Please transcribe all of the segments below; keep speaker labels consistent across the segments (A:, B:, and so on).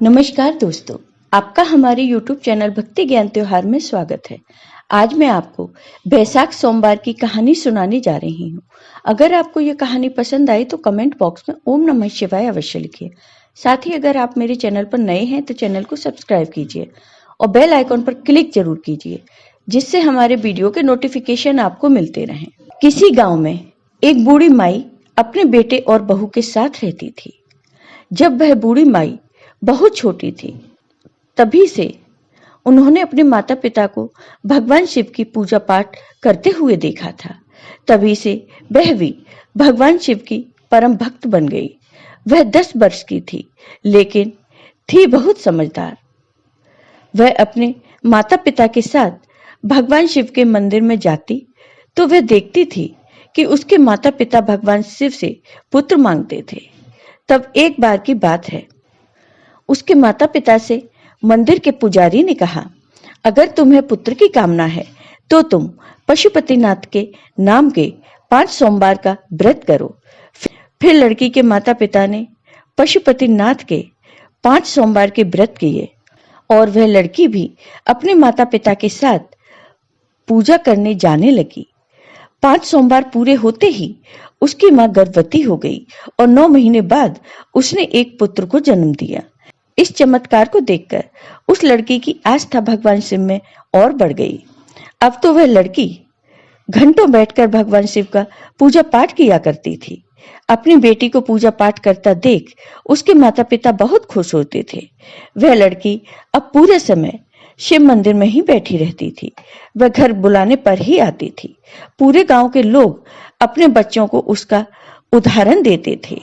A: नमस्कार दोस्तों, आपका हमारे YouTube चैनल भक्ति ज्ञान त्योहार में स्वागत है। आज मैं आपको बैसाख सोमवार की कहानी सुनाने जा रही हूँ। अगर आपको ये कहानी पसंद आई तो कमेंट बॉक्स में ओम नमः शिवाय अवश्य लिखिए। साथ ही अगर आप मेरे चैनल पर नए हैं तो चैनल को सब्सक्राइब कीजिए और बेल आइकॉन पर क्लिक जरूर कीजिए, जिससे हमारे वीडियो के नोटिफिकेशन आपको मिलते रहें। किसी गाँव में एक बूढ़ी माई अपने बेटे और बहू के साथ रहती थी। जब वह बूढ़ी माई बहुत छोटी थी, तभी से उन्होंने अपने माता पिता को भगवान शिव की पूजा पाठ करते हुए देखा था। तभी से वह भी भगवान शिव की परम भक्त बन गई। वह 10 वर्ष की थी, लेकिन थी बहुत समझदार। वह अपने माता पिता के साथ भगवान शिव के मंदिर में जाती तो वह देखती थी कि उसके माता पिता भगवान शिव से पुत्र मांगते थे। तब एक बार की बात है, उसके माता पिता से मंदिर के पुजारी ने कहा, अगर तुम्हें पुत्र की कामना है तो तुम पशुपतिनाथ के नाम के 5 सोमवार का व्रत करो। फिर लड़की के माता पिता ने पशुपतिनाथ के 5 सोमवार के व्रत किए और वह लड़की भी अपने माता पिता के साथ पूजा करने जाने लगी। 5 सोमवार पूरे होते ही उसकी मां गर्भवती हो गई और 9 महीने बाद उसने एक पुत्र को जन्म दिया। इस चमत्कार को देखकर उस लड़की की आस्था भगवान शिव में और बढ़ गई। अब तो वह लड़की घंटों बैठकर भगवान शिव का पूजा पाठ किया करती थी। अपनी बेटी को पूजा पाठ करता देख उसके माता पिता बहुत खुश होते थे। वह लड़की अब पूरे समय शिव मंदिर में ही बैठी रहती थी। वह घर बुलाने पर ही आती थी। पूरे गांव के लोग अपने बच्चों को उसका उदाहरण देते थे।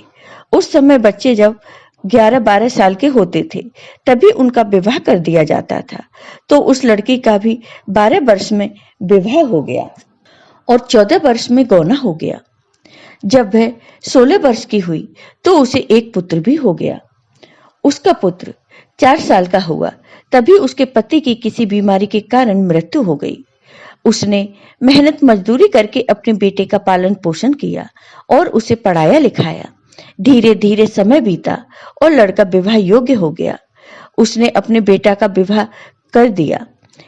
A: उस समय बच्चे जब 11-12 साल के होते थे, तभी उनका विवाह कर दिया जाता था। तो उस लड़की का भी 12 वर्ष में विवाह हो गया और 14 वर्ष में गौना हो गया। जब वह 16 वर्ष की हुई तो उसे एक पुत्र भी हो गया। उसका पुत्र 4 साल का हुआ, तभी उसके पति की किसी बीमारी के कारण मृत्यु हो गई। उसने मेहनत मजदूरी करके अपने बेटे का पालन पोषण किया और उसे पढ़ाया लिखाया। धीरे धीरे समय बीता और लड़का विवाह योग्य हो गया। उसने अपने बेटा का विवाह कर दिया,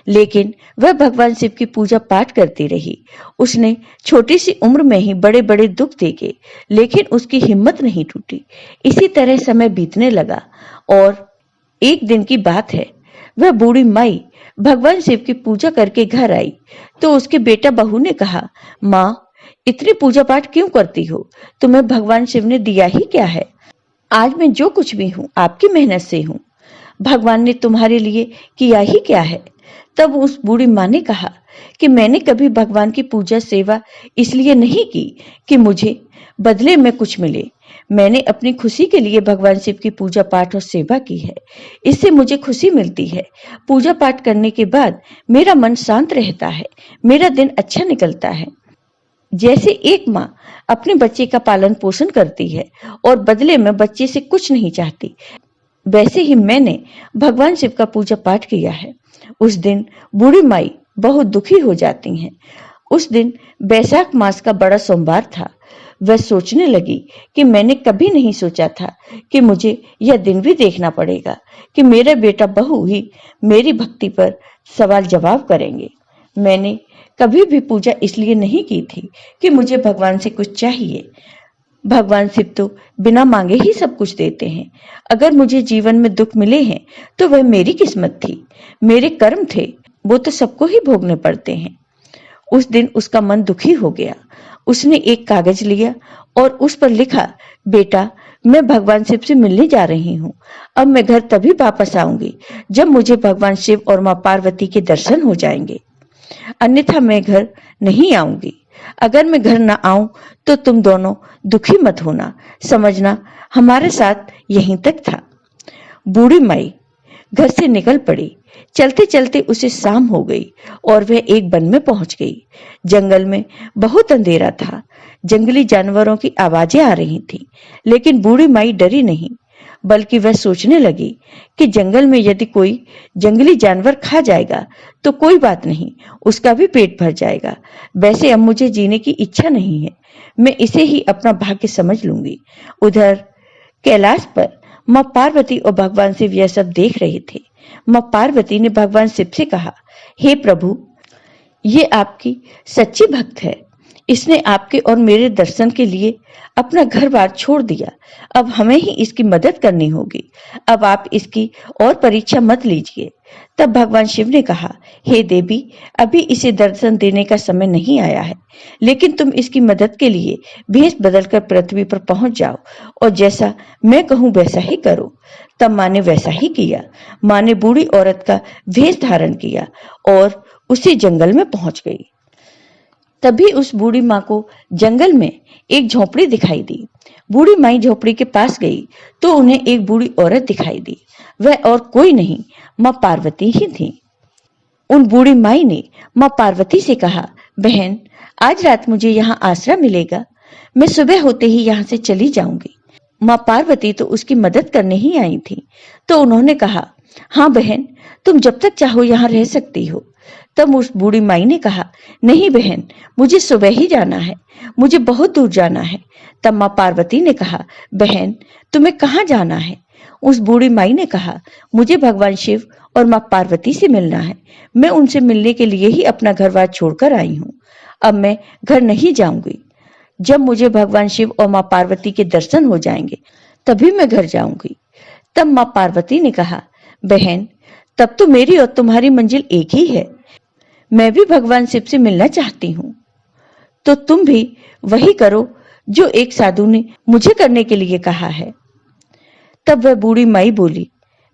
A: लेकिन वह भगवान शिव की पूजा पाठ करती रही। उसने छोटी सी उम्र में ही बड़े बड़े दुख देखे, लेकिन उसकी हिम्मत नहीं टूटी। इसी तरह समय बीतने लगा और एक दिन की बात है, वह बूढ़ी माई भगवान शिव की पूजा करके घर आई तो उसके बेटा बहू ने कहा, माँ, इतनी पूजा पाठ क्यों करती हो? तुम्हें भगवान शिव ने दिया ही क्या है? आज मैं जो कुछ भी हूँ आपकी मेहनत से हूँ। भगवान ने तुम्हारे लिए किया ही क्या है? तब उस बूढ़ी माँ ने कहा कि मैंने कभी भगवान की पूजा सेवा इसलिए नहीं की कि मुझे बदले में कुछ मिले। मैंने अपनी खुशी के लिए भगवान शिव की पूजा पाठ और सेवा की है। इससे मुझे खुशी मिलती है। पूजा पाठ करने के बाद मेरा मन शांत रहता है, मेरा दिन अच्छा निकलता है। जैसे एक माँ अपने बच्चे का पालन पोषण करती है और बदले में बच्चे से कुछ नहीं चाहती, वैसे ही मैंने भगवान शिव का पूजा पाठ किया है। उस दिन बूढ़ी माई बहुत दुखी हो जाती हैं। उस दिन बैसाख मास का बड़ा सोमवार था। वह सोचने लगी कि मैंने कभी नहीं सोचा था कि मुझे यह दिन भी देखना पड़ेगा कि मेरा बेटा बहू ही मेरी भक्ति पर सवाल जवाब करेंगे। मैंने कभी भी पूजा इसलिए नहीं की थी कि मुझे भगवान से कुछ चाहिए। भगवान शिव तो बिना मांगे ही सब कुछ देते हैं। अगर मुझे जीवन में दुख मिले हैं तो वह मेरी किस्मत थी, मेरे कर्म थे, वो तो सबको ही भोगने पड़ते हैं। उस दिन उसका मन दुखी हो गया। उसने एक कागज लिया और उस पर लिखा, बेटा, मैं भगवान शिव से मिलने जा रही हूँ। अब मैं घर तभी वापस आऊंगी जब मुझे भगवान शिव और माँ पार्वती के दर्शन हो जाएंगे, अन्यथा मैं घर नहीं आऊंगी। अगर मैं घर न आऊं तो तुम दोनों दुखी मत होना, समझना हमारे साथ यहीं तक था। बूढ़ी माई घर से निकल पड़ी। चलते चलते उसे शाम हो गई और वह एक वन में पहुंच गई। जंगल में बहुत अंधेरा था। जंगली जानवरों की आवाजें आ रही थी, लेकिन बूढ़ी माई डरी नहीं, बल्कि वह सोचने लगी कि जंगल में यदि कोई जंगली जानवर खा जाएगा तो कोई बात नहीं, उसका भी पेट भर जाएगा। वैसे अब मुझे जीने की इच्छा नहीं है, मैं इसे ही अपना भाग्य समझ लूंगी। उधर कैलाश पर माँ पार्वती और भगवान शिव यह सब देख रहे थे। माँ पार्वती ने भगवान शिव से कहा, हे प्रभु, ये आपकी सच्ची भक्त है। इसने आपके और मेरे दर्शन के लिए अपना घर बार छोड़ दिया। अब हमें ही इसकी मदद करनी होगी। अब आप इसकी और परीक्षा मत लीजिए। तब भगवान शिव ने कहा, हे देवी, अभी इसे दर्शन देने का समय नहीं आया है, लेकिन तुम इसकी मदद के लिए भेष बदलकर पृथ्वी पर पहुंच जाओ और जैसा मैं कहूं वैसा ही करो। तब माँ ने वैसा ही किया। माँ ने बूढ़ी औरत का भेष धारण किया और उसी जंगल में पहुंच गई। तभी उस बूढ़ी माँ को जंगल में एक झोपड़ी दिखाई दी। बूढ़ी माई झोपड़ी के पास गई तो उन्हें एक बूढ़ी औरत दिखाई दी। वह और कोई नहीं, माँ पार्वती ही थी। उन बूढ़ी माई ने माँ पार्वती से कहा, बहन, आज रात मुझे यहाँ आसरा मिलेगा। मैं सुबह होते ही यहाँ से चली जाऊंगी। माँ पार्वती तो उसकी मदद करने ही आई थी, तो उन्होंने कहा, हाँ बहन, तुम जब तक चाहो यहाँ रह सकती हो। तब उस बूढ़ी माई ने कहा, नहीं बहन, मुझे सुबह ही जाना है, मुझे बहुत दूर जाना है। तब माँ पार्वती ने कहा, बहन, तुम्हें कहाँ जाना है? उस बूढ़ी माई ने कहा, मुझे भगवान शिव और माँ पार्वती से मिलना है। मैं उनसे मिलने के लिए ही अपना घर बार छोड़कर आई हूँ। अब मैं घर नहीं जाऊंगी। जब मुझे भगवान शिव और माँ पार्वती के दर्शन हो जाएंगे तभी मैं घर जाऊंगी। तब माँ पार्वती ने कहा, बहन, तब तो मेरी और तुम्हारी मंजिल एक ही है। मैं भी भगवान शिव से मिलना चाहती हूँ, तो तुम भी वही करो जो एक साधु ने मुझे करने के लिए कहा है। तब वह बूढ़ी माई बोली,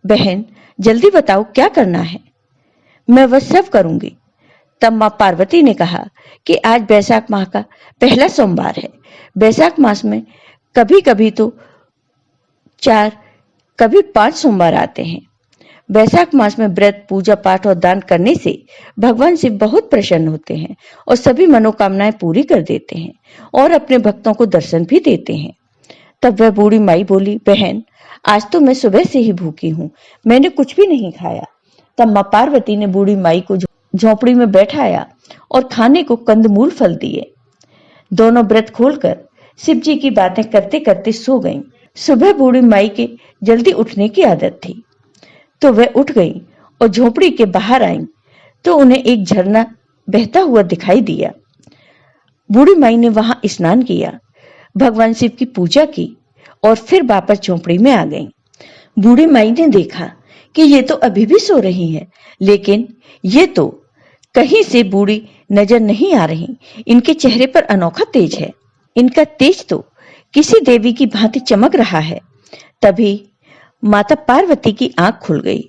A: बहन, जल्दी बताओ क्या करना है, मैं वह सब करूंगी। तब माँ पार्वती ने कहा कि आज बैसाख माह का पहला सोमवार है। बैसाख मास में कभी कभी तो 4, कभी 5 सोमवार आते हैं। बैसाख मास में व्रत, पूजा पाठ और दान करने से भगवान शिव बहुत प्रसन्न होते हैं और सभी मनोकामनाएं पूरी कर देते हैं और अपने भक्तों को दर्शन भी देते हैं। तब वह बूढ़ी माई बोली, बहन, आज तो मैं सुबह से ही भूखी हूँ, मैंने कुछ भी नहीं खाया। तब माँ पार्वती ने बूढ़ी माई को झोपड़ी में बैठाया और खाने को कंदमूल फल दिए। दोनों व्रत खोलकर शिव जी की बातें करते करते सो गईं। सुबह बूढ़ी माई के जल्दी उठने की आदत थी, तो वह उठ गई और झोपड़ी के बाहर आई तो उन्हें एक झरना बहता हुआ दिखाई दिया। बूढ़ी माई ने वहां स्नान किया, भगवान शिव की पूजा की और फिर वापस झोपड़ी में आ गई। बूढ़ी माई ने देखा कि ये तो अभी भी सो रही है, लेकिन ये तो कहीं से बूढ़ी नजर नहीं आ रही। इनके चेहरे पर अनोखा तेज है। इनका तेज तो किसी देवी की भांति चमक रहा है। तभी माता पार्वती की आंख खुल गई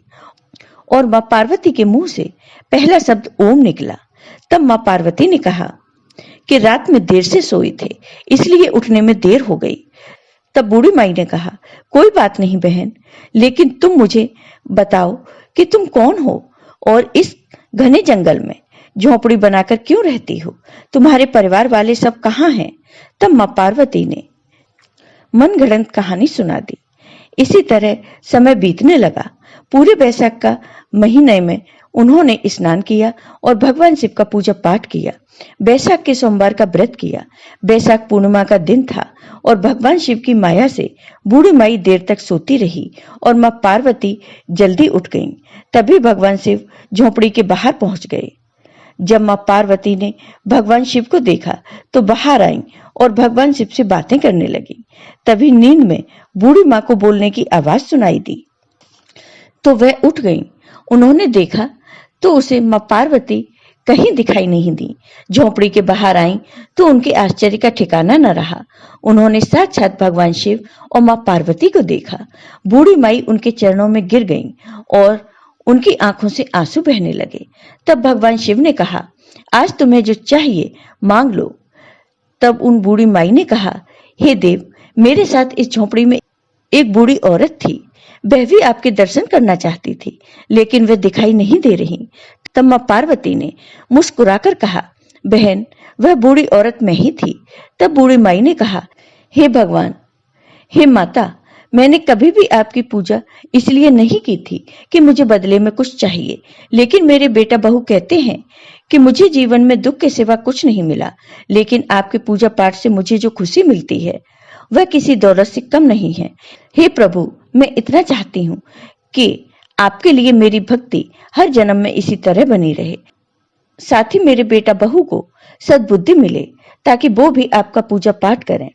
A: और मां पार्वती के मुंह से पहला शब्द ओम निकला। तब मां पार्वती ने कहा कि रात में देर से सोए थे, इसलिए उठने में देर हो गई। तब बूढ़ी माई ने कहा, कोई बात नहीं बहन, लेकिन तुम मुझे बताओ कि तुम कौन हो और इस घने जंगल में झोपड़ी बनाकर क्यों रहती हो? तुम्हारे परिवार वाले सब कहाँ हैं? तब मां पार्वती ने मनगढ़ंत कहानी सुना दी। इसी तरह समय बीतने लगा। पूरे बैसाख का महीने में उन्होंने स्नान किया और भगवान शिव का पूजा पाठ किया। बैसाख के सोमवार का व्रत किया। बैसाख पूर्णिमा का दिन था और भगवान शिव की माया से बूढ़ी माई देर तक सोती रही और मां पार्वती जल्दी उठ गईं। तभी भगवान शिव झोपड़ी के बाहर पहुंच गए। जब मां पार्वती ने भगवान शिव को देखा तो बाहर आई और भगवान शिव से बातें करने लगी। तभी नींद में बूढ़ी मां को बोलने की आवाज सुनाई दी तो वह उठ गई। उन्होंने देखा तो उसे मां पार्वती कहीं दिखाई नहीं दी। झोपड़ी के बाहर आई तो उनके आश्चर्य का ठिकाना न रहा। उन्होंने साक्षात भगवान शिव और मां पार्वती को देखा। बूढ़ी माई उनके चरणों में गिर गई और उनकी आंखों से आंसू बहने लगे। तब भगवान शिव ने कहा, आज तुम्हें जो चाहिए मांग लो। तब उन बूढ़ी माई ने कहा, हे देव, मेरे साथ इस झोपड़ी में एक बूढ़ी औरत थी। वह भी आपके दर्शन करना चाहती थी, लेकिन वह दिखाई नहीं दे रही। तब मां पार्वती ने मुस्कुराकर कहा, बहन, वह बूढ़ी औरत मैं ही थी। तब बूढ़ी माई ने कहा, हे भगवान, हे माता, मैंने कभी भी आपकी पूजा इसलिए नहीं की थी कि मुझे बदले में कुछ चाहिए, लेकिन मेरे बेटा बहू कहते हैं कि मुझे जीवन में दुख के सिवा कुछ नहीं मिला, लेकिन आपके पूजा पाठ से मुझे जो खुशी मिलती है वह किसी दौलत से कम नहीं है। हे प्रभु, मैं इतना चाहती हूँ कि आपके लिए मेरी भक्ति हर जन्म में इसी तरह बनी रहे। साथ ही मेरे बेटा बहू को सद्बुद्धि मिले ताकि वो भी आपका पूजा पाठ करें।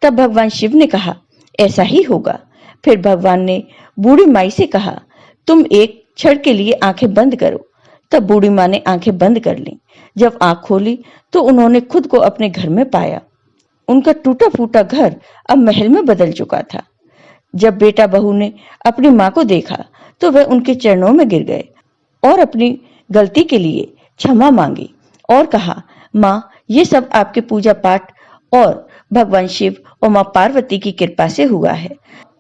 A: तब भगवान शिव ने कहा, ऐसा ही होगा। फिर भगवान ने बूढ़ी माई से कहा, तुम एक क्षण के लिए आंखें बंद करो। तब बूढ़ी माँ ने आंखें बंद कर ली। जब आंख खोली तो उन्होंने खुद को अपने घर में पाया। उनका टूटा फूटा घर अब महल में बदल चुका था। जब बेटा बहू ने अपनी माँ को देखा तो वह उनके चरणों में गिर गए और अपनी गलती के लिए क्षमा मांगी और कहा, माँ, ये सब आपके पूजा पाठ और भगवान शिव और माँ पार्वती की कृपा से हुआ है।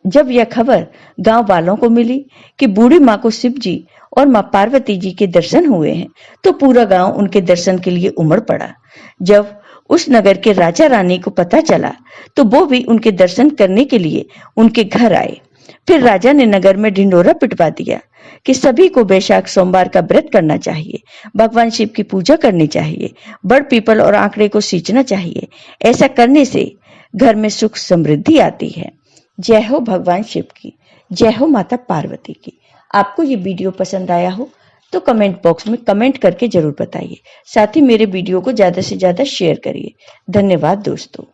A: जब यह खबर गांव वालों को मिली कि बूढ़ी माँ को शिव जी और माँ पार्वती जी के दर्शन हुए हैं, तो पूरा गांव उनके दर्शन के लिए उमड़ पड़ा। जब उस नगर के राजा रानी को पता चला तो वो भी उनके दर्शन करने के लिए उनके घर आए। फिर राजा ने नगर में ढिंढोरा पिटवा दिया कि सभी को बैशाख सोमवार का व्रत करना चाहिए, भगवान शिव की पूजा करनी चाहिए, बड़ पीपल और आंकड़े को सींचना चाहिए। ऐसा करने से घर में सुख समृद्धि आती है। जय हो भगवान शिव की, जय हो माता पार्वती की। आपको ये वीडियो पसंद आया हो तो कमेंट बॉक्स में कमेंट करके जरूर बताइए। साथ ही मेरे वीडियो को ज्यादा से ज्यादा शेयर करिए। धन्यवाद दोस्तों।